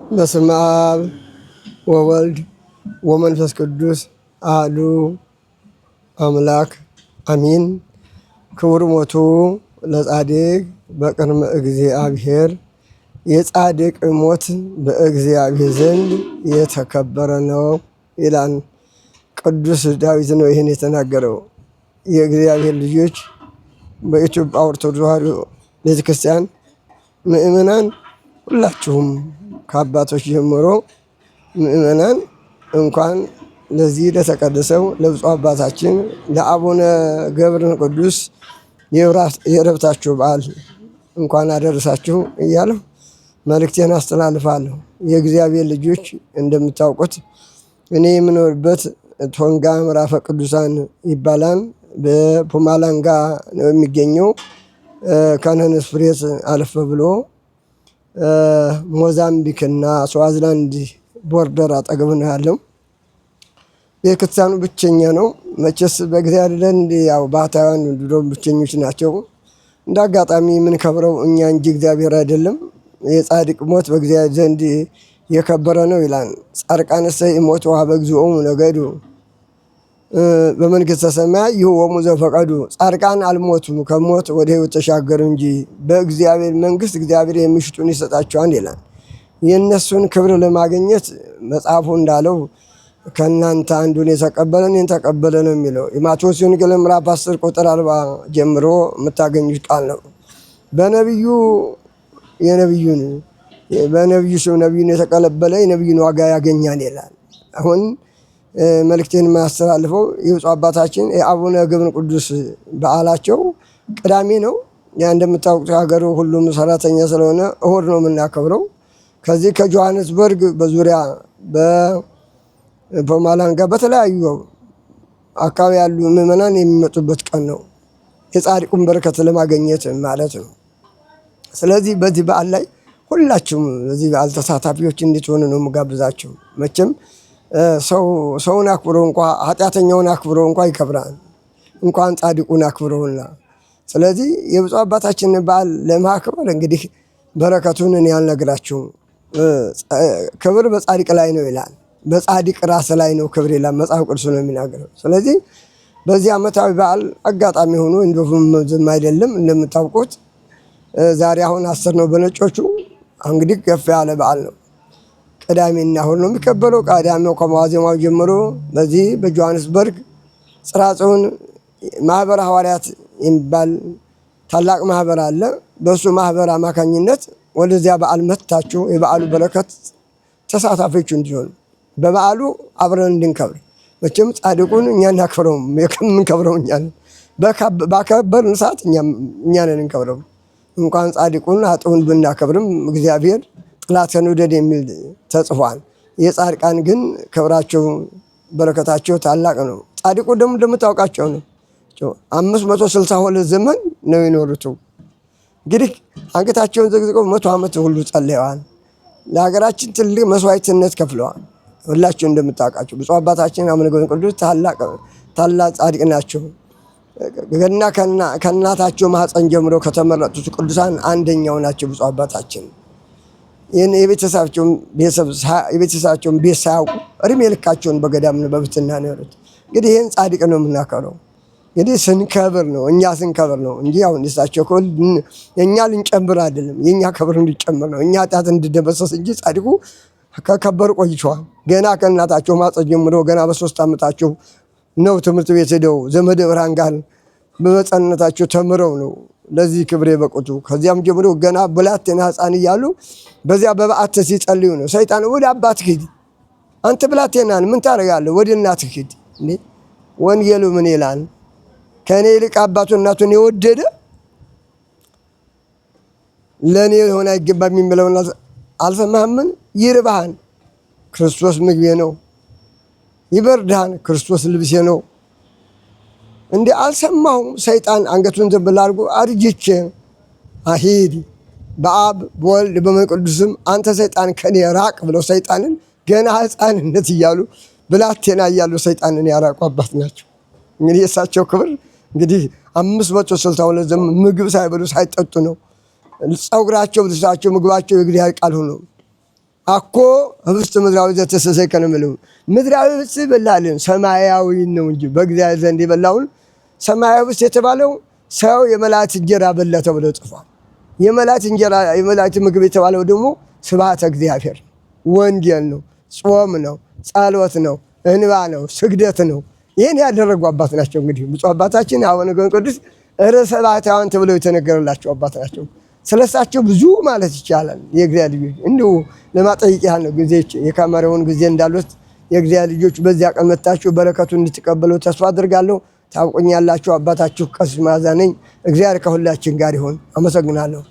በስመ አብ ወወልድ ወመንፈስ ቅዱስ አሐዱ አምላክ አሚን። ክቡር ሞቱ ለጻድቅ በቅድመ እግዚአብሔር። የጻድቅ ሞት በእግዚአብሔር ዘንድ የተከበረ ነው ይላል ቅዱስ ዳዊት ነው ይህን የተናገረው። የእግዚአብሔር ልጆች በኢትዮጵያ ኦርቶዶክስ ተዋሕዶ ቤተክርስቲያን ምእመናን ሁላችሁም ከአባቶች ጀምሮ ምእመናን እንኳን ለዚህ ለተቀደሰው ለብፁዕ አባታችን ለአቡነ ገብረ ቅዱስ የዕረፍታቸው በዓል እንኳን አደረሳችሁ እያለሁ መልእክቴን አስተላልፋለሁ። የእግዚአብሔር ልጆች እንደምታውቁት እኔ የምኖርበት ቶንጋ ምዕራፈ ቅዱሳን ይባላል። በፑማላንጋ ነው የሚገኘው። ከነንስ ፍሬት አለፈ ብሎ ሞዛምቢክና ስዋዝላንድ ቦርደር አጠገብ ነው ያለው። ቤተክርስቲያኑ ብቸኛ ነው። መቼስ በእግዚአብሔር ዘንድ ያው ባህታውያን ድሮ ብቸኞች ናቸው። እንደ አጋጣሚ የምንከብረው እኛ እንጂ እግዚአብሔር አይደለም። የጻድቅ ሞት በእግዚአብሔር ዘንድ የከበረ ነው ይላል። ጻድቃንሰ ይሞቱ በእግዚኦሙ ነገዱ በመንግሥተ ሰማያት ይሁቦሙ ዘፈቀዱ። ጻድቃን አልሞቱም ከሞት ወደ ሕይወት ተሻገሩ እንጂ በእግዚአብሔር መንግሥት እግዚአብሔር የሚሽጡን ይሰጣቸዋል ይላል። የእነሱን ክብር ለማግኘት መጽሐፉ እንዳለው ከእናንተ አንዱን የተቀበለ እኔን ተቀበለ ነው የሚለው። የማቴዎስ ወንጌል ምዕራፍ 10 ቁጥር 40 ጀምሮ የምታገኙት ቃል ነው። በነቢዩ ስም ነቢዩን የተቀበለ የነቢዩን ዋጋ ያገኛል ይላል። አሁን መልእክቴን የማያስተላልፈው የብፁዕ አባታችን የአቡነ ገብረ ቅዱስ በዓላቸው ቅዳሜ ነው። ያ እንደምታውቁት ሀገሩ ሁሉም ሰራተኛ ስለሆነ እሁድ ነው የምናከብረው። ከዚህ ከጆሃንስበርግ በዙሪያ በፑማላንጋ በተለያዩ አካባቢ ያሉ ምዕመናን የሚመጡበት ቀን ነው። የጻድቁን በረከት ለማግኘት ማለት ነው። ስለዚህ በዚህ በዓል ላይ ሁላችሁም በዚህ በዓል ተሳታፊዎች እንድትሆኑ ነው የምጋብዛችሁ። መቼም ሰውን አክብሮ እንኳ ኃጢአተኛውን አክብሮ እንኳ ይከብራል፣ እንኳን ጻድቁን አክብሮና። ስለዚህ የብፁዕ አባታችን በዓል ለማክበር እንግዲህ በረከቱን እኔ አልነግራችሁም። ክብር በጻድቅ ላይ ነው ይላል። በጻድቅ ራስ ላይ ነው ክብር ይላል መጽሐፍ ቅዱስ ነው የሚናገረው። ስለዚህ በዚህ ዓመታዊ በዓል አጋጣሚ ሆኖ እንደውም ዝም አይደለም። እንደምታውቁት ዛሬ አሁን 10 ነው በነጮቹ። እንግዲህ ከፍ ያለ በዓል ነው። ቅዳሜና እሁድ ነው የሚከበረው። ቀዳሚው ከመዋዜማው ጀምሮ በዚህ በጆሃንስበርግ ጽርሐ ጽዮን ማህበረ ሐዋርያት የሚባል ታላቅ ማህበር አለ። በሱ ማህበር አማካኝነት ወደዚያ በዓል መጥታችሁ የበዓሉ በረከት ተሳታፊዎች እንዲሆኑ በበዓሉ አብረን እንድንከብር። መቼም ጻድቁን እኛ እናክብረውም፣ የምንከብረው እኛ ነን። ባከበርን ሰዓት እኛ ነን እንከብረው። እንኳን ጻድቁን አጥውን ብናከብርም እግዚአብሔር ጥላትን ውደድ የሚል ተጽፏል። የጻድቃን ግን ክብራቸው በረከታቸው ታላቅ ነው። ጻድቁ ደግሞ እንደምታውቃቸው ነው 562 ዘመን ነው የኖሩት። እንግዲህ አንገታቸውን ዘግዝቀው 100 ዓመት ሁሉ ጸልየዋል። ለሀገራችን ትልቅ መስዋዕትነት ከፍለዋል። ሁላቸው እንደምታውቃቸው ብፁዕ አባታችን አቡነ ገብረ ቅዱስ ታላቅ ጻድቅ ናቸው። ገና ከእናታቸው ማህፀን ጀምሮ ከተመረጡት ቅዱሳን አንደኛው ናቸው ብፁዕ አባታችን። ይህን የቤተሰባቸውን ቤት ሳያውቁ እድሜ ልካቸውን በገዳም ነው በብትና ነው ያሉት። እንግዲህ ይህን ጻድቅ ነው የምናከብረው። እንግዲህ ስንከብር ነው እኛ ስንከብር ነው እንጂ አሁን እሳቸው እኛ ልንጨምር አይደለም። የእኛ ክብር እንዲጨምር ነው፣ እኛ ኃጢአት እንዲደመሰስ እንጂ ጻድቁ ከከበሩ ቆይተዋል። ገና ከእናታቸው ማህፀን ጀምሮ ገና በ3 ዓመታቸው ነው ትምህርት ቤት ሄደው ዘመደ ብርሃን ጋር በመጸነታቸው ተምረው ነው ለዚህ ክብር የበቁቱ። ከዚያም ጀምሮ ገና ብላቴና ሕፃን እያሉ በዚያ በበዓት ሲጸልዩ ነው ሰይጣን ወደ አባትህ ሂድ፣ አንተ ብላቴናን ምን ታደርጋለህ? ወደ እናትህ ሂድ። ወንጌሉ ምን ይላል? ከእኔ ይልቅ አባቱ እናቱን የወደደ ለእኔ ሆነ አይገባም የሚለውን አልሰማህምን? ይርባሃን፣ ክርስቶስ ምግቤ ነው። ይበርድሃን፣ ክርስቶስ ልብሴ ነው። እንዲህ አልሰማሁም? ሰይጣን አንገቱን ዘንበል አድርጎ አርጅቼ አሂድ በአብ በወልድ በመንፈስ ቅዱስም አንተ ሰይጣን ከኔ ራቅ ብለው ሰይጣንን ገና ሕፃንነት እያሉ ብላቴና እያሉ ሰይጣንን ያራቁ አባት ናቸው። እንግዲህ የእሳቸው ክብር እንግዲህ 562 ዘመን ምግብ ሳይበሉ ሳይጠጡ ነው። ጸጉራቸው፣ ልብሳቸው፣ ምግባቸው የእግዚአብሔር ቃል ሆኖ አኮ ህብስት ምድራዊ ዘተሰሰይከ ነው የሚለው። ምድራዊ ህብስት ይበላልን ሰማያዊ ነው እንጂ በእግዚአብሔር ዘንድ የበላውን ሰማያዊ ህብስት የተባለው ሰው የመላእክት እንጀራ በላ ተብሎ ጽፏል። የመላእክት እንጀራ የመላእክት ምግብ የተባለው ደግሞ ስብሐተ እግዚአብሔር ወንጌል ነው፣ ጾም ነው፣ ጸሎት ነው፣ እንባ ነው፣ ስግደት ነው። ይህን ያደረጉ አባት ናቸው። እንግዲህ ብፁዕ አባታችን አቡነ ቅዱስ ርዕሰ ባሕታውያን ተብለው የተነገረላቸው አባት ናቸው። ስለሳቸው ብዙ ማለት ይቻላል። የእግዚአብሔር ልጆች እንዲሁ ለማጠይቅ ያህል ነው። ጊዜ የካሜራውን ጊዜ እንዳሉት የእግዚአብሔር ልጆች በዚያ ቀን መጥታችሁ በረከቱን እንድትቀበሉ ተስፋ አድርጋለሁ። ታውቁኛላችሁ። አባታችሁ ቀሲስ መዓዛ ነኝ። እግዚአብሔር ከሁላችን ጋር ይሁን። አመሰግናለሁ።